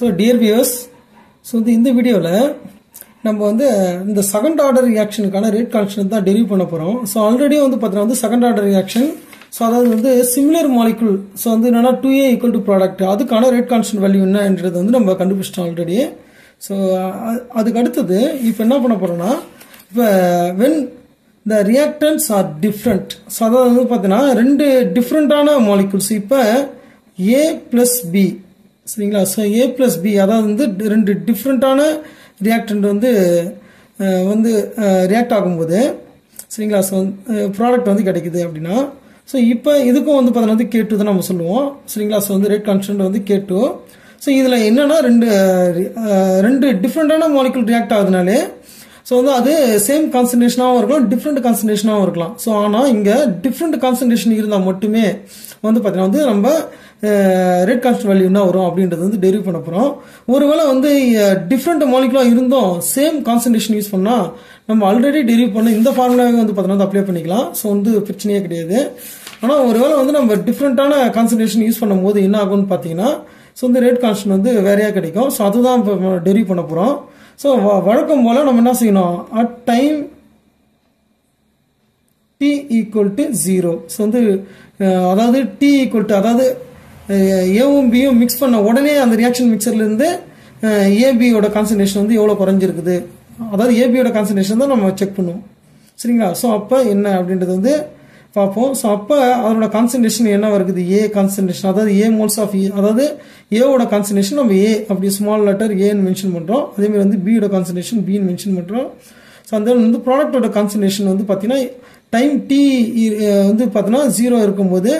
So dear viewers, so இந்த வீடியோல நம்ம வந்து இந்த செகண்ட் ஆர்டர் ரியாக்ஷனுக்கான ரேட் கான்ஸ்டன்ட் தான் டெரிவ் பண்ண போறோம். சோ ஆல்ரெடி வந்து பார்த்தா வந்து செகண்ட் ஆர்டர் ரியாக்ஷன் சோ அதாவது வந்து சிமிலர் மாலிக்யூல் சோ வந்து என்னன்னா 2A ஈக்குவல் டு ப்ராடக்ட் அதுக்கான ரேட் கான்ஸ்டன்ட் வேல்யூ என்னன்றது வந்து நம்ம கண்டுபிடிச்சிட்டோம் ஆல்ரெடி. சோ அதுக்கு அடுத்தது இப்போ என்ன பண்ண போறோம்னா இப்போ when the reactants are different so அதாவது வந்து பார்த்தீங்கன்னா ரெண்டு டிஃபரெண்டான மாலிக்யூல்ஸ் இப்போ A plus B சரிங்களா. ஸோ A plus B அதாவது வந்து ரெண்டு டிஃப்ரெண்ட்டான ரியாக்டன்ட் வந்து ரியாக்ட் ஆகும்போது சரிங்களா. ஸோ ப்ராடக்ட் வந்து கிடைக்குது அப்படின்னா ஸோ இப்போ இதுக்கும் வந்து பார்த்தீங்கன்னா வந்து K2 தான் நம்ம சொல்லுவோம் சரிங்களா. ஸோ வந்து ரேட் கான்ஸ்டன்ட் வந்து K2. ஸோ இதில் என்னன்னா ரெண்டு டிஃப்ரெண்ட்டான மாலிக்யூல் ரியாக்ட் ஆகுதுனாலே ஸோ வந்து அது சேம் கான்சன்ட்ரேஷனாகவும் இருக்கலாம் டிஃப்ரெண்ட் கான்சன்ட்ரேஷனாகவும் இருக்கலாம். ஸோ ஆனால் இங்கே டிஃப்ரெண்ட் கான்சன்ட்ரேஷன் இருந்தால் மட்டுமே வந்து பார்த்தீங்கன்னா வந்து நம்ம ரேட் கான்ஸ்டன்ட் வேல்யூ என்ன வரும் அப்படின்றது வந்து டெரிவ் பண்ண போகிறோம். ஒருவேளை வந்து டிஃப்ரெண்ட் மாலிகுலாக இருந்தும் சேம் கான்சன்ட்ரேஷன் யூஸ் பண்ணால் நம்ம ஆல்ரெடி டெரிவ் பண்ண இந்த ஃபார்முலாவே வந்து பார்த்தீங்கன்னா அப்ளை பண்ணிக்கலாம். ஸோ வந்து பிரச்சனையே கிடையாது. ஆனால் ஒருவேளை வந்து நம்ம டிஃப்ரெண்ட்டான கான்சன்ட்ரேஷன் யூஸ் பண்ணும்போது என்ன ஆகும்னு பார்த்தீங்கன்னா ஸோ வந்து ரேட் கான்ஸ்டன்ட் வந்து வேறையாக கிடைக்கும். ஸோ அதுதான் இப்போ டெரிவ் பண்ண போகிறோம். ஸோ வழக்கம் போல் நம்ம என்ன செய்யணும் at time t equal to 0 so வந்து அதாவது t ஈக்குவல் டு அதாவது ஏவும் பியும் மிக்ஸ் பண்ண உடனே அந்த ரியாக்ஷன் மிக்சர்லேருந்து ஏபியோட கான்சன்ட்ரேஷன் வந்து எவ்வளோ குறைஞ்சிருக்குது அதாவது ஏபியோட கான்சன்ட்ரேஷன் தான் நம்ம செக் பண்ணுவோம் சரிங்களா. ஸோ அப்போ என்ன அப்படின்றது வந்து பார்ப்போம். ஸோ அப்போ அதோட கான்சன்ட்ரேஷன் என்ன இருக்குது ஏ கான்சன்ட்ரேஷன் அதாவது ஏ மோல்ஸ் ஆஃப் ஏ அதாவது ஏவோட கான்சன்ட்ரேஷன் நம்ம ஏ அப்படி ஸ்மால் லெட்டர் ஏன்னு மென்ஷன் பண்ணுறோம். அதேமாதிரி வந்து பியோட கான்சன்ட்ரேஷன் பின்னு மென்ஷன் பண்ணுறோம். ஸோ அந்த வந்து ப்ராடக்டோட கான்சன்ட்ரேஷன் வந்து பார்த்தீங்கன்னா டைம் டி வந்து பார்த்தீங்கன்னா 0 இருக்கும்போது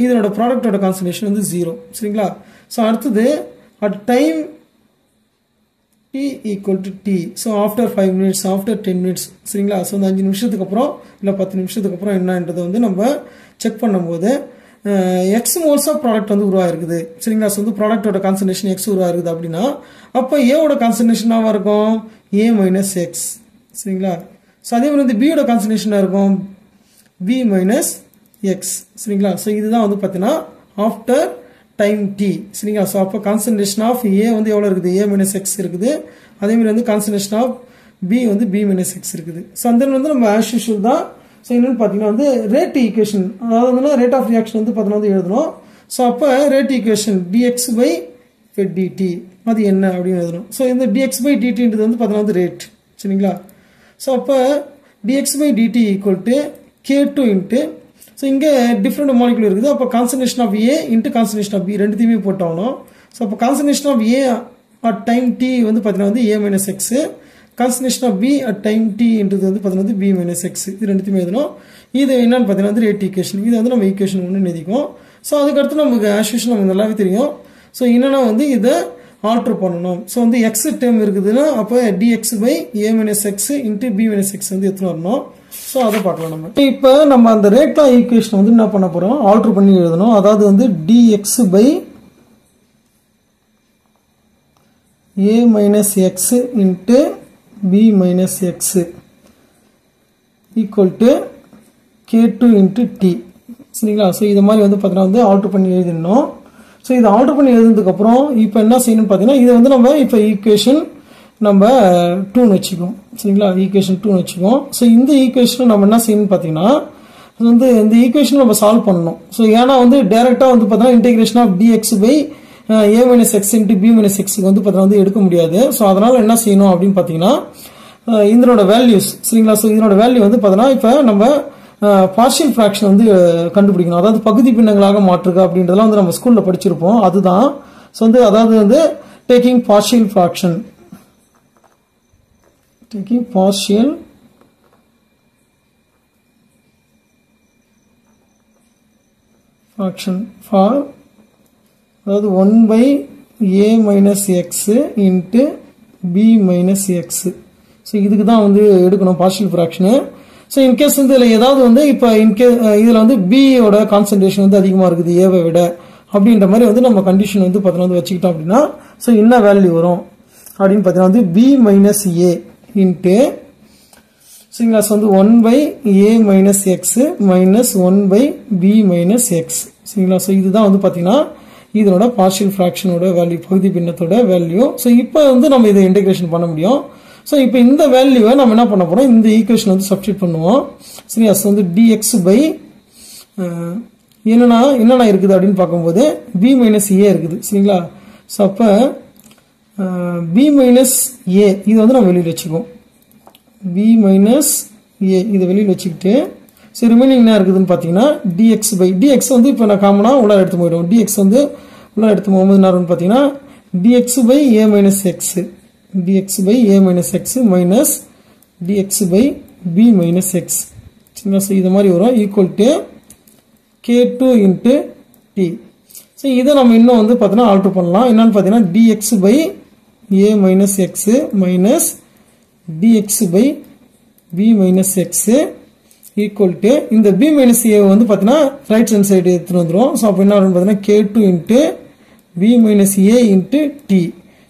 இதனோட ப்ராடக்டோட கான்சன்ட்ரேஷன் வந்து 0 சரிங்களா. ஸோ அடுத்தது at time t equal to t so after 5 minutes after 10 minutes சரிங்களா. ஸோ அந்த 5 நிமிஷத்துக்கு அப்புறம் இல்லை 10 நிமிஷத்துக்கு அப்புறம் என்னன்றதை வந்து நம்ம செக் பண்ணும்போது எக்ஸ் மோல்ஸ் ஆஃப் ப்ராடக்ட் வந்து உருவாயிருக்குது சரிங்களா. ஸோ வந்து ப்ராடக்டோட கான்சன்ட்ரேஷன் எக்ஸ் உருவாயிருக்குது அப்படின்னா அப்போ ஏவோட கான்சன்ட்ரேஷனாக இருக்கும் ஏ மைனஸ் எக்ஸ் சரிங்களா. ஸோ அதே மாதிரி வந்து பியோட கான்சன்ட்ரேஷனாக இருக்கும் பி மைனஸ் எக்ஸ் சரிங்களா. ஸோ இதுதான் வந்து பார்த்தீங்கன்னா ஆஃப்டர் டைம் டி சரிங்களா. ஸோ அப்போ கான்சன்ட்ரேஷன் ஆஃப் ஏ வந்து எவ்வளோ இருக்குது ஏ மைனஸ் எக்ஸ் இருக்குது. அதேமாதிரி வந்து கான்சன்ட்ரேஷன் ஆஃப் பி வந்து பி மைனஸ் எக்ஸ் இருக்குது. ஸோ அந்த வந்து நம்ம ஆஸ் யூஷுவல் தான். ஸோ என்னன்னு பார்த்தீங்கன்னா வந்து ரேட் ஈக்குவேஷன் அதாவது வந்து ரேட் ஆஃப் ரியாக்ஷன் வந்து பார்த்தீங்கன்னா வந்து எழுதணும். ஸோ அப்போ rate equation dx by dt அது என்ன அப்படின்னு எழுதணும். ஸோ இந்த dx பை dtன்றது வந்து பார்த்தீங்கன்னா வந்து ரேட் சரிங்களா. ஸோ அப்போ dx by dt equal to K2 into so இங்கே டிஃப்ரெண்ட் மாலிகுல் இருக்குது. அப்போ concentration of A into concentration of B ரெண்டுத்தையுமே போட்டாகணும். ஸோ அப்போ concentration of A at time T வந்து பார்த்தீங்கன்னா வந்து A minus X concentration of B at time டி-ன்றது வந்து பார்த்தீங்கன்னா வந்து பி மைனஸ் எக்ஸ் இது ரெண்டுத்தையுமே எழுதணும். இது என்னன்னு பார்த்தீங்கன்னா வந்து ரேட் ஈக்குவேஷன் இது வந்து நம்ம ஈக்குவேஷன் ஒன்று எழுதிக்கும். ஸோ அதுக்கடுத்து நமக்கு ஆஸ் யூஷுவல் நமக்கு நல்லாவே தெரியும். ஸோ என்னன்னா வந்து இதை ஆல்ட்ரு பண்ணணும். ஸோ வந்து எக்ஸ் டேர்ம் இருக்குதுன்னா அப்போ dx by a minus x into B minus x வந்து எடுத்துன்னு வரணும். ஸோ அதை பார்க்கலாம் நம்ம. இப்போ நம்ம அந்த ரேட்டா ஈக்குவேஷன் வந்து என்ன பண்ண போகிறோம் ஆல்ட்ரு பண்ணி எழுதணும். அதாவது வந்து dx by a minus x into B minus X equal to K2 into t சரிங்களா. ஸோ இது மாதிரி வந்து பார்த்தீங்கன்னா வந்து ஆல்ட்ரு பண்ணி எழுதிடணும். ஸோ இதை ஆல்ட்ரு பண்ணி எழுதுனதுக்கப்புறம் இப்போ என்ன செய்யணும்னு பார்த்தீங்கன்னா இது வந்து நம்ம இப்போ ஈக்குவேஷன் நம்ம 2ன்னு வச்சுக்குவோம் சரிங்களா. ஈக்குவேஷன் 2ன்னு வச்சுக்குவோம். ஸோ இந்த ஈக்குவேஷன் நம்ம என்ன செய்யணும்னு பார்த்தீங்கன்னா வந்து இந்த ஈக்குவேஷன் நம்ம சால்வ் பண்ணணும். ஸோ ஏன்னா வந்து டைரெக்டாக வந்து பார்த்தீங்கன்னா integration of dx by a minus x into B minus எக்ஸுக்கு வந்து பார்த்தீங்கன்னா வந்து எடுக்க முடியாது. ஸோ அதனால என்ன செய்யணும் அப்படின்னு பார்த்தீங்கன்னா இதனோட வேல்யூஸ் சரிங்களா. ஸோ இதனோட வேல்யூ வந்து பார்த்தீங்கன்னா இப்போ நம்ம பார்ஷியல் ஃப்ராக்ஷன் வந்து கண்டுபிடிக்கணும். அதாவது பகுதி பின்னங்களாக மாற்றுக அப்படின்றதெல்லாம் வந்து நம்ம ஸ்கூலில் படிச்சிருப்போம் அதுதான். ஸோ வந்து அதாவது வந்து taking partial fraction taking partial fraction for அதாவது 1 by a minus x into b minus x. So இதுக்கு தான் வந்து எடுக்கணும் பார்ஷியல் ஃப்ராக்ஷனு. ஸோ இன்கேஸ் வந்து இதில் ஏதாவது வந்து இப்போ இதில் வந்து பியோட கான்சன்ட்ரேஷன் வந்து அதிகமாக இருக்குது ஏவை விட அப்படின்ற மாதிரி வந்து நம்ம கண்டிஷன் வந்து பார்த்தீங்கன்னா வந்து வச்சுக்கிட்டோம் அப்படின்னா ஸோ என்ன வேல்யூ வரும் அப்படின்னு பார்த்தீங்கன்னா வந்து b மைனஸ் ஏ இன்ட்டு சரிங்களா. ஸோ வந்து 1 by a minus x minus 1 by b minus X சரிங்களா. ஸோ இதுதான் வந்து பார்த்தீங்கன்னா இதனோட பார்ஷியல் ஃப்ராக்ஷனோட வேல்யூ, பகுதி பின்னத்தோட வேல்யூ. ஸோ இப்போ வந்து நம்ம இதை இன்டெகிரேஷன் பண்ண முடியும். ஸோ இப்போ இந்த வேல்யூவை நம்ம என்ன பண்ண போறோம், இந்த ஈக்குவேஷன் வந்து சப்ஸ்டிட் பண்ணுவோம். சரியா? ஸோ வந்து dx பை என்னென்ன இருக்குது அப்படின்னு பார்க்கும்போது b மைனஸ் ஏ இருக்குது. சரிங்களா? ஸோ அப்போ b மைனஸ் ஏ இது வந்து நம்ம வெளியில் வச்சுக்குவோம். b மைனஸ் ஏ இதை வெளியில் வச்சுக்கிட்டு, ஸோ ரிமைனிங் என்ன இருக்குதுன்னு பார்த்தீங்கன்னா dx பை dx வந்து இப்போ நான் காமனாக உள்ள எடுத்து போயிடும். dx வந்து உள்ள எடுத்து போகும்போது என்ன இருக்குன்னு பார்த்தீங்கன்னா dx by a minus x, dx by a minus x minus dx by b minus X. சரிங்களா? ஸோ இது மாதிரி வரும் equal to k2 into t. So இதை நம்ம இன்னும் வந்து பார்த்தீங்கன்னா ஆல்டர் பண்ணலாம். என்னன்னு பார்த்தீங்கன்னா dx by a minus x minus dx by b minus X equal to இந்த b மைனஸ் ஏ வந்து பார்த்தீங்கன்னா ரைட் ஹேண்ட் சைடு எடுத்துகிட்டு வந்துடும். ஸோ அப்போ என்ன வரும்னு பார்த்தீங்கன்னா k2 into b minus A into t.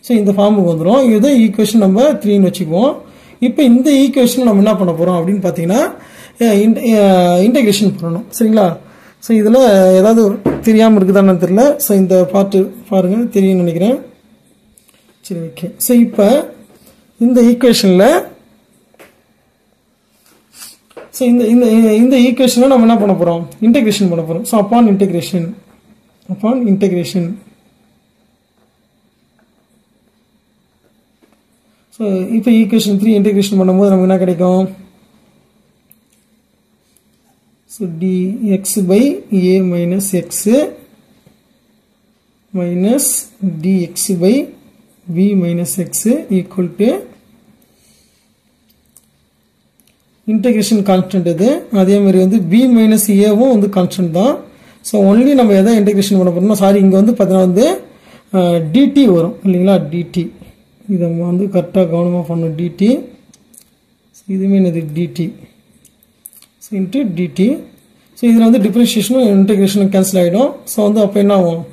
So இந்த ஃபார்முக்கு வந்துடும். இதுதான் ஈக்குவேஷன் நம்பர் 3ன்னு வச்சுக்குவோம். இப்போ இந்த ஈக்குவேஷன் நம்ம என்ன பண்ண போகிறோம் அப்படின்னு பார்த்தீங்கன்னா இன்டெகிரேஷன் பண்ணணும். சரிங்களா? ஸோ இதில் ஏதாவது தெரியாமல் இருக்குதான்னு தெரியல. ஸோ இந்த பார்ட்டு பாருங்கள், தெரியும்னு நினைக்கிறேன். சரி, ஓகே. ஸோ இப்போ இந்த ஈக்குவேஷனில் ஸோ இந்த ஈக்குவேஷனில் நம்ம என்ன பண்ண போகிறோம், இன்டெகிரேஷன் பண்ண போகிறோம். ஸோ அப்பான் இன்டெகிரேஷன் ஸோ இப்போ ஈக்குவேஷன் 3 இன்டெகிரேஷன் பண்ணும்போது நமக்கு என்ன கிடைக்கும், so dx by a minus x minus dx by b minus x equal to integration constant. இது அதே மாதிரி வந்து b மைனஸ் ஏவும் வந்து கான்ஸ்டன்ட் தான். ஸோ ஒன்லி நம்ம எதை இன்டெகிரேஷன் பண்ண போறோம்னா, சாரி இங்கே வந்து பார்த்தீங்கன்னா வந்து dt வரும் இல்லைங்களா, dt. இதை வந்து கரெக்டாக கவனமாக பண்ணணும். dt இதுவுமே என்னது dt இன்ட்டு dt. ஸோ இதில் வந்து டிஃபரன்ஷியேஷனும் இன்டெகிரேஷனும் கேன்சல் ஆகிடும். ஸோ வந்து அப்போ என்ன ஆகும்,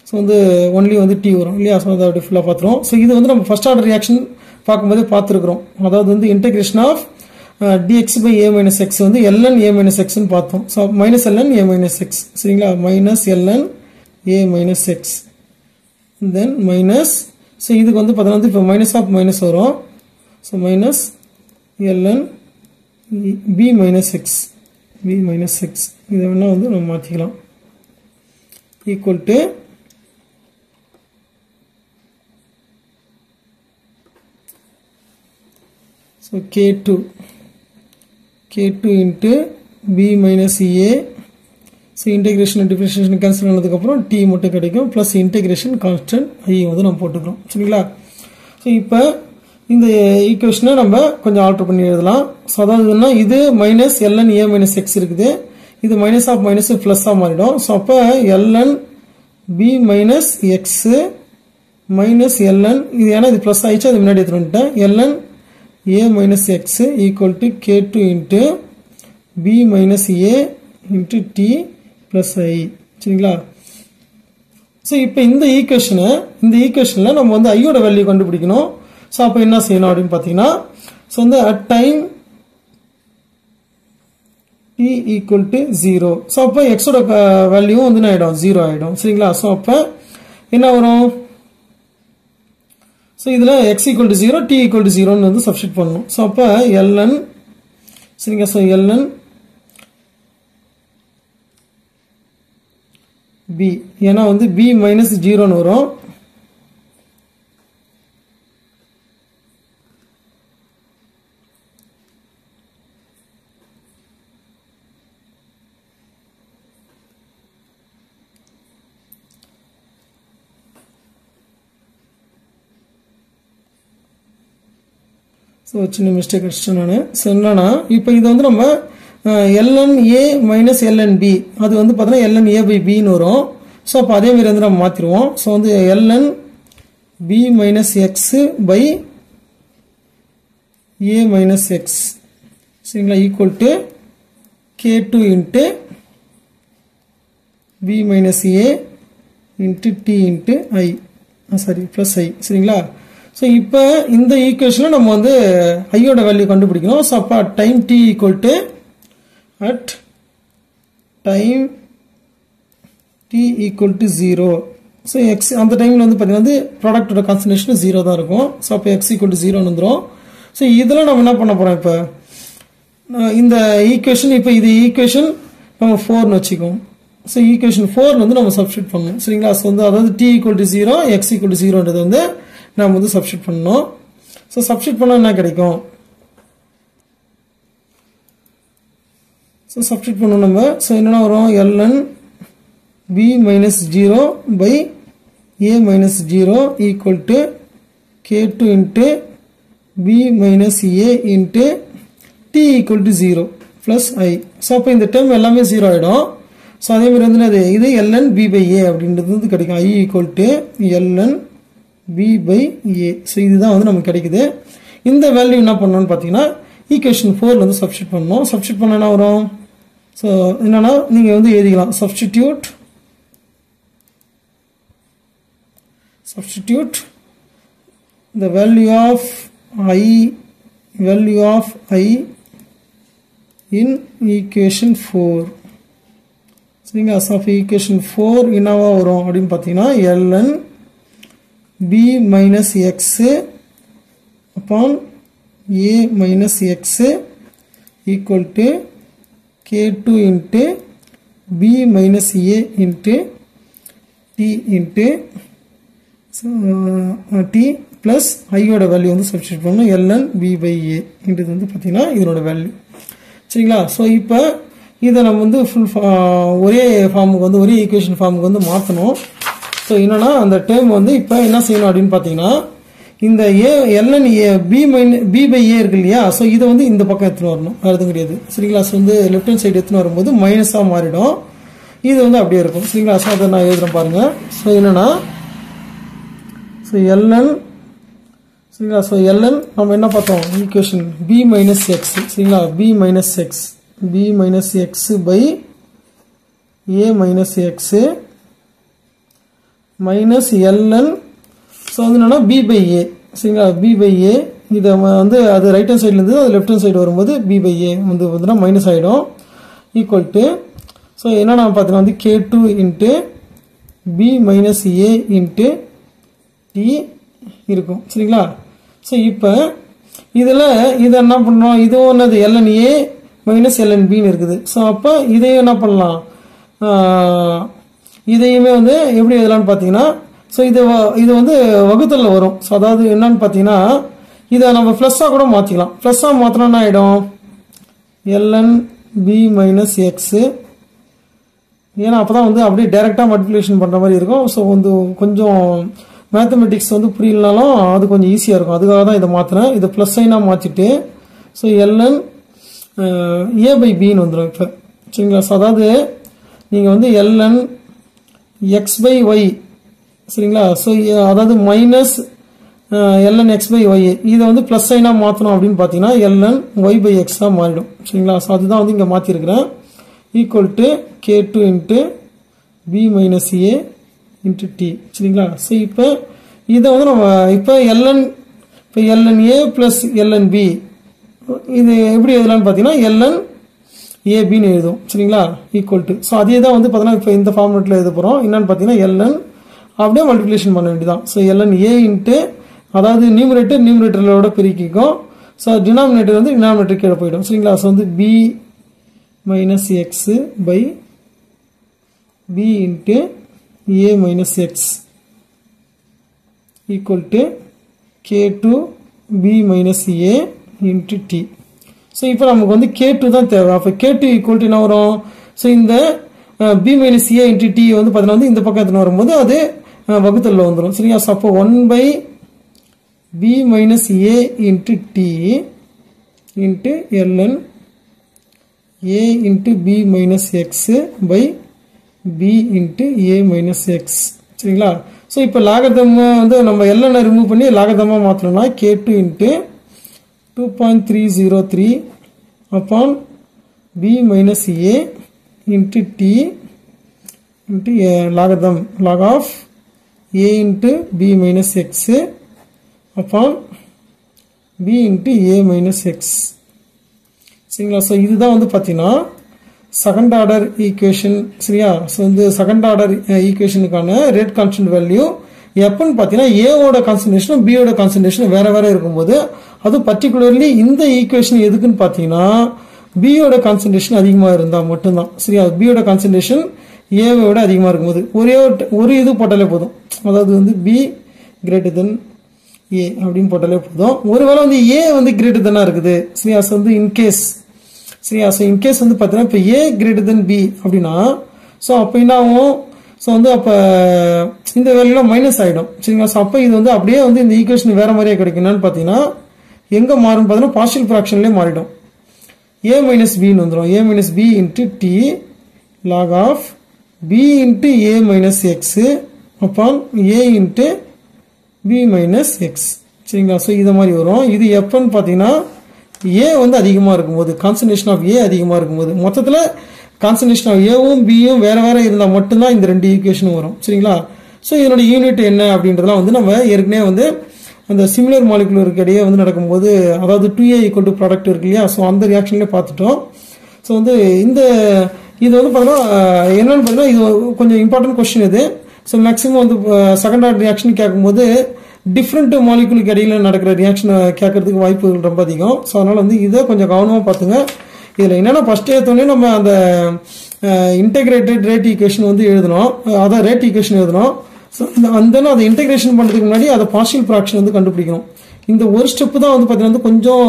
ஸோ வந்து ஒன்லி வந்து டி வரும் இல்லையா. ஸோ அதை அப்படி ஃபுல்லாக பார்த்துருவோம். ஸோ இது வந்து நம்ம ஃபர்ஸ்ட் ஆர்டர் ரியாக்ஷன் பார்க்கும்போதே பார்த்துருக்குறோம். அதாவது வந்து integration of dx by a minus x வந்து ln a minus x ன்னு பார்த்தோம். So minus ln a minus x. சரிங்களா? Minus ln a minus x then minus, so இதுக்கு வந்து பார்த்தீங்கன்னா வந்து இப்போ மைனஸ் ஆஃப் மைனஸ் வரும். So minus ln b minus X, b minus X இதை வேணால் வந்து நம்ம மாற்றிக்கலாம். Equal to so k2 into b minus A. So integration differentiation cancel ஆனதுக்கப்புறம் டி மட்டும் கிடைக்கும். ப்ளஸ் இன்டெகிரேஷன் கான்ஸ்டன்ட் ஐ வந்து நம்ம போட்டுக்கிறோம். சரிங்களா? ஸோ இப்போ இந்த ஈக்குவேஷனை நம்ம கொஞ்சம் ஆல்டர் பண்ணி எழுதலாம். ஸோ அதாவதுன்னா இது minus ln a minus X இருக்குது, இது மைனஸ் ஆஃப் மைனஸ் ப்ளஸ்ஸாக மாறிடும். ஸோ அப்போ ln b minus x minus ln இது, ஏன்னா இது ப்ளஸ் ஆயிடுச்சு அது முன்னாடி எடுத்துகிட்டு வந்துட்டேன். ln a minus X equal to k2 into b minus A into T plus I. சரிங்களா? ஸோ இப்போ இந்த ஈக்குவேஷனில் நம்ம வந்து ஐயோட வேல்யூ கண்டுபிடிக்கணும். ஸோ அப்போ என்ன செய்யணும் அப்படின்னு பார்த்தீங்கன்னா, ஸோ வந்து at time t equal to 0. So அப்போ எக்ஸோட வேல்யூ வந்து என்ன ஆகிடும், 0 ஆகிடும். சரிங்களா? ஸோ அப்போ என்ன வரும், ஸோ இதில் x equal to 0 t equal to 0ன்னு வந்து சப்ஸ்டிட் பண்ணணும். ஸோ அப்போ ln, சரிங்க, ஸோ ln b, ஏன்னா வந்து b மைனஸ் 0ன்னு வரும். ஸோ சின்ன மிஸ்டேக் அடிச்சிட்டேன் நான். ஸோ என்னன்னா இப்போ இது வந்து நம்ம ln a minus ln b, அது வந்து பார்த்தீங்கன்னா ln a பை பின்னு வரும். ஸோ அப்போ அதே மாதிரி வந்து நம்ம மாற்றிடுவோம். ஸோ வந்து ln b minus X by a minus X. சரிங்களா? Equal to k2 into b minus A into T into I, sorry plus I. சரிங்களா? ஸோ இப்போ இந்த ஈக்குவேஷனில் நம்ம வந்து ஐயோட வேல்யூ கண்டுபிடிக்கணும். ஸோ அப்போ time t equal to at time t equal to 0. So X அந்த டைமில் வந்து பார்த்தீங்கன்னா ப்ராடக்டோட கான்சன்ட்ரேஷன் 0 தான் இருக்கும். ஸோ அப்போ எக்ஸ் ஈக்குவல் டு 0 வந்துடும். ஸோ இதில் நம்ம என்ன பண்ண போகிறோம், இப்போ இந்த ஈக்குவேஷன், இப்போ இது ஈக்குவேஷன் நம்ம 4ன்னு வச்சுக்கோம். ஸோ ஈக்குவேஷன் 4 வந்து நம்ம சப்ஸ்டியூட் பண்ணணும். சரிங்களா? ஸோ வந்து அதாவது T equal to 0 X equal to 0ன்றது வந்து நம்ம வந்து சப்ஸ்டியூட் பண்ணணும். ஸோ சப்ஸ்டியூட் பண்ணால் என்ன கிடைக்கும், ஸோ சப்ஸ்டியூட் பண்ணணும் நம்ம. ஸோ என்னென்ன வரும், ln b minus 0 by a minus 0 equal to k2 into b minus a into t equal to 0 plus i. So அப்போ இந்த டேர்ம் எல்லாமே 0 ஆகிடும். ஸோ அதே மாதிரி வந்து இது ln b by a அப்படின்றது வந்து கிடைக்கும். i equal to ln b by a. So இதுதான் வந்து நமக்கு கிடைக்குது. இந்த வேல்யூ என்ன பண்ணணும்னு பார்த்தீங்கன்னா ஈக்குவேஷன் 4 வந்து சப்ஸ்டியூட் பண்ணணும். சப்ஸ்டியூட் பண்ண என்ன வரும், ஸோ என்னன்னா நீங்கள் வந்து எழுதிக்கலாம், substitute the value of I in equation 4. சரிங்களா? ஸோ equation 4 என்னவா வரும் அப்படின்னு பார்த்தீங்கன்னா ln b minus x upon a minus x equal to k2 into b minus a into t into t plus i ஓட வேல்யூ வந்து substitute பண்ணணும். ln b by a இது வந்து பார்த்தீங்கன்னா இதனோட வேல்யூ. சரிங்களா? ஸோ இப்போ இதை நம்ம வந்து ஃபுல் ஒரே ஃபார்முக்கு வந்து ஒரே ஈக்குவேஷன் ஃபார்முக்கு வந்து மாற்றணும். ஸோ என்னன்னா அந்த டேர்ம் வந்து இப்போ என்ன செய்யணும் அப்படின்னு பார்த்தீங்கன்னா இந்த ஏ ln b by a இருக்கு இல்லையா, ஸோ இதை வந்து இந்த பக்கம் எடுத்துன்னு வரணும், வேறு எதுவும் கிடையாது. சரிங்களா? ஸோ வந்து லெஃப்ட் ஹேண்ட் சைடு எடுத்துன்னு வரும்போது மைனஸாக மாறிடும், இது வந்து அப்படியே இருக்கும். சரிங்களா? ஸோ அதை நான் எழுதுறேன் பாருங்க. ஸோ என்னன்னா ஸோ ln, சரிங்களா? ஸோ ln நம்ம என்ன பார்த்தோம், ஈக்குவேஷன் b மைனஸ் எக்ஸ். சரிங்களா? b minus X by a minus x minus ln, so வந்து என்னன்னா b by a. சரிங்களா? b by a இதை வந்து அது ரைட் ஹேண்ட் சைட்லேருந்து அது லெஃப்ட் ஹேண்ட் சைடு வரும்போது b by a வந்து பார்த்தீங்கன்னா மைனஸ் ஆகிடும். ஈக்குவல் டு, ஸோ என்னென்ன பார்த்தீங்கன்னா வந்து k2 into b minus a into t இருக்கும். சரிங்களா? ஸோ இப்போ இதில் இதை என்ன பண்ணுறோம், இதுவும் என்னது ln a மைனஸ் ln bன்னு இருக்குது. ஸோ அப்போ இதையும் என்ன பண்ணலாம், இதையுமே வந்து எப்படி எழுதலான்னு பார்த்தீங்கன்னா ஸோ இது வந்து வகுத்தலில் வரும். ஸோ அதாவது என்னன்னு பார்த்தீங்கன்னா இதை நம்ம ப்ளஸ்ஸாக கூட மாற்றிக்கலாம். ப்ளஸ்ஸாக மாற்றினா ஆகிடும் ln b மைனஸ் எக்ஸு. ஏன்னா அப்போ தான் வந்து அப்படியே டைரெக்டாக மல்டிப்ளிகேஷன் பண்ணுற மாதிரி இருக்கும். ஸோ வந்து கொஞ்சம் மேத்தமெட்டிக்ஸ் வந்து புரியலனாலும் அது கொஞ்சம் ஈஸியாக இருக்கும், அதுக்காக தான் இதை மாற்றினேன். இதை ப்ளஸ் சைனாக மாற்றிட்டு ஸோ ln a by bன்னு வந்துடும் இப்போ. சரிங்களா? ஸோ அதாவது நீங்கள் வந்து ln x by y, சரிங்களா? ஸோ அதாவது minus ln x by y இதை வந்து ப்ளஸ் சைனாக மாற்றணும் அப்படின்னு பார்த்தீங்கன்னா ln y by x தான் மாறிடும். சரிங்களா? ஸோ அதுதான் வந்து இங்கே மாற்றிருக்கிறேன். Equal to k2 into b minus a into t. சரிங்களா? ஸோ இப்போ இதை வந்து நம்ம இப்போ ln a plus ln b இது எப்படி எழுதலான்னு பார்த்தீங்கன்னா ln abன்னு எழுதும். சரிங்களா? ஈக்குவல் டு, ஸோ அதே தான் வந்து பார்த்தீங்கன்னா இப்போ இந்த ஃபார்மேட்டில் எழுத போகிறோம். என்னன்னு பார்த்தீங்கன்னா ln அப்படியே மல்டிப்ளிகேஷன் பண்ண வேண்டியதான். ஸோ ln a இன்ட்டு, அதாவது நியூமரேட்டரோட பெருக்கிக்கும். ஸோ டினாமினேட்டர் வந்து டினாமினேட்டர் கீழே போயிடும். சரிங்களா? ஸோ வந்து b minus X by b into a minus X equal to k2 b minus a into t. So இப்போ நமக்கு வந்து k2 தான் தேவை. அப்போ k2 ஈக்குவல் டு என்ன வரும், ஸோ இந்த b minus a into t வந்து பார்த்தீங்கன்னா வந்து இந்த பக்கம் எடுத்துன்னு வரும்போது அது வகுத்தலில் வந்துடும். சரிங்களா? ஸோ அப்போ 1 by b minus a into t into ln a into b minus X by b into a minus X. சரிங்களா? ஸோ இப்போ லாகதம் வந்து நம்ம ln ரிமூவ் பண்ணி லாகதமாக மாற்றணும்னா k2 into 2.303 upon b minus a into t into logarithm log of a into b minus x upon b into a minus x. சரிங்களா? So இதுதான் வந்து பார்த்தீங்கன்னா செகண்ட் ஆர்டர் ஈக்குவேஷன் சரியா. ஸோ வந்து செகண்ட் ஆர்டர் ஈக்குவேஷனுக்கான ரேட் கான்ஸ்டன்ட் வேல்யூ எப்பன்னு பார்த்தீங்கன்னா ஏவோட கான்சன்ட்ரேஷனும் பியோட கான்சன்ட்ரேஷனும் வேற வேற இருக்கும்போது, அது பர்டிகுலர்லி இந்த ஈக்குவேஷன் எதுக்குன்னு பார்த்தீங்கன்னா பியோட கான்சன்ட்ரேஷன் அதிகமாக இருந்தால் மட்டும்தான் சரியா. பியோட கான்சன்ட்ரேஷன் ஏவோட அதிகமாக இருக்கும்போது ஒரு இது போட்டாலே போதும். அதாவது வந்து பி கிரேட்டர் தென் ஏ அப்படின்னு போட்டாலே போதும். ஒருவேளை வந்து ஏ வந்து கிரேட்டர் தென்னா இருக்குது சரியா. ஸோ வந்து இன்கேஸ் சரியா. ஸோ இன்கேஸ் வந்து பார்த்தீங்கன்னா இப்போ ஏ கிரேட்டர் தென் பி அப்படின்னா ஸோ அப்போ என்ன ஆகும், ஸோ வந்து அப்போ இந்த வேல்யூலாம் மைனஸ் ஆகிடும் சரிங்களா. ஸோ அப்போ இது வந்து அப்படியே வந்து இந்த ஈக்குவேஷன் வேற மாதிரியே கிடைக்கும்னு பார்த்தீங்கன்னா எங்கே மாறும்னு பார்த்தீங்கன்னா பார்ஷியல் ஃப்ராக்ஷன்லேயே மாறிடும். ஏ மைனஸ் பின்னு வந்துடும். A minus B into T log of B into A minus X அப்பான் A into B minus X சரிங்களா. ஸோ இதை மாதிரி வரும். இது எப்பன்னு பார்த்தீங்கன்னா ஏ வந்து அதிகமாக இருக்கும்போது, கான்சன்ட்ரேஷன் ஆஃப் ஏ அதிகமாக இருக்கும்போது. மொத்தத்தில் கான்சன்ட்ரேஷன் ஆஃப் ஏவும் பியும் வேற வேற இருந்தால் மட்டும்தான் இந்த ரெண்டு ஈக்குவேஷனும் வரும் சரிங்களா. ஸோ இதனோட யூனிட் என்ன அப்படின்றதெல்லாம் வந்து நம்ம ஏற்கனவே வந்து அந்த சிமிலர் மாலிகுலருக்கு இடையே வந்து நடக்கும்போது, அதாவது 2A ஈக்குவல் டு ப்ராடக்ட் இருக்கு இல்லையா. ஸோ அந்த ரியாக்ஷன்லேயே பார்த்துட்டோம். ஸோ வந்து இது வந்து பார்த்தீங்கன்னா என்னன்னு பார்த்தீங்கன்னா இது கொஞ்சம் இம்பார்ட்டன்ட் கொஸ்டின் இது. ஸோ மேக்ஸிமம் வந்து செகண்ட் ஆர்டர் ரியாக்ஷன் கேட்கும்போது டிஃப்ரெண்ட் மாலிகுலுக்கு இடையில நடக்கிற ரியாக்ஷனை கேட்கறதுக்கு வாய்ப்புகள் ரொம்ப அதிகம். ஸோ அதனால வந்து இதை கொஞ்சம் கவனமாக பார்த்துங்க. இதில் என்னன்னா ஃபர்ஸ்ட் எடுத்தோடனே நம்ம அந்த இன்டெகிரேட்டட் ரேட் ஈக்குவேஷன் வந்து எழுதணும், அதான் ரேட் ஈக்குவேஷன் எழுதணும். ஸோ அந்த அதை இன்டெகிரேஷன் பண்ணுறதுக்கு முன்னாடி அதை பார்ஷியல் ஃப்ராக்ஷன் வந்து கண்டுபிடிக்கணும். இந்த ஒரு ஸ்டெப்பு தான் வந்து பார்த்தீங்கன்னா வந்து கொஞ்சம்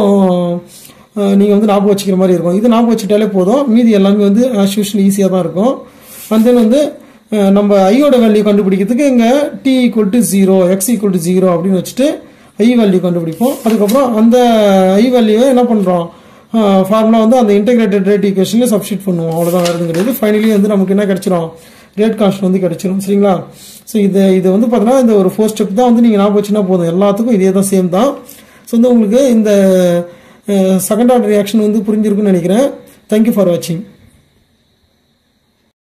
நீங்கள் வந்து ஞாபகம் வச்சுக்கிற மாதிரி இருக்கும். இது ஞாபகம் வச்சுட்டாலே போதும், மீதி எல்லாமே வந்து ஆஸ் யூஷுவல் ஈஸியாக தான் இருக்கும். அண்ட் தென் வந்து நம்ம ஐயோட வேல்யூ கண்டுபிடிக்கிறதுக்கு இங்கே t equal to 0 X equal to 0 அப்படின்னு வச்சுட்டு ஐ வேல்யூ கண்டுபிடிப்போம். அதுக்கப்புறம் அந்த ஐ வேல்யூவை என்ன பண்ணுறோம், ஃபார்முலா வந்து அந்த இன்டெகிரேட்டட் ரேட் ஈக்குவேஷனில் சப்ஸ்டிட் பண்ணுவோம். அவ்வளோதான், வேறு கிடையாது. ஃபைனலி வந்து நமக்கு என்ன கிடைச்சிரும், ரேட் கான்ஸ்டன்ட் வந்து கிடைச்சிரும் சரிங்களா. ஸோ இது வந்து பார்த்தீங்கன்னா இந்த ஒரு 4 ஸ்டெப் தான் வந்து நீங்கள் ஞாபகம் வச்சுன்னா போதும். எல்லாத்துக்கும் இதே தான், சேம் தான். ஸோ வந்து உங்களுக்கு இந்த செகண்ட் ஆர்டர் ரியாக்ஷன் வந்து புரிஞ்சிருக்குன்னு நினைக்கிறேன். தேங்க்யூ ஃபார் வாட்சிங்.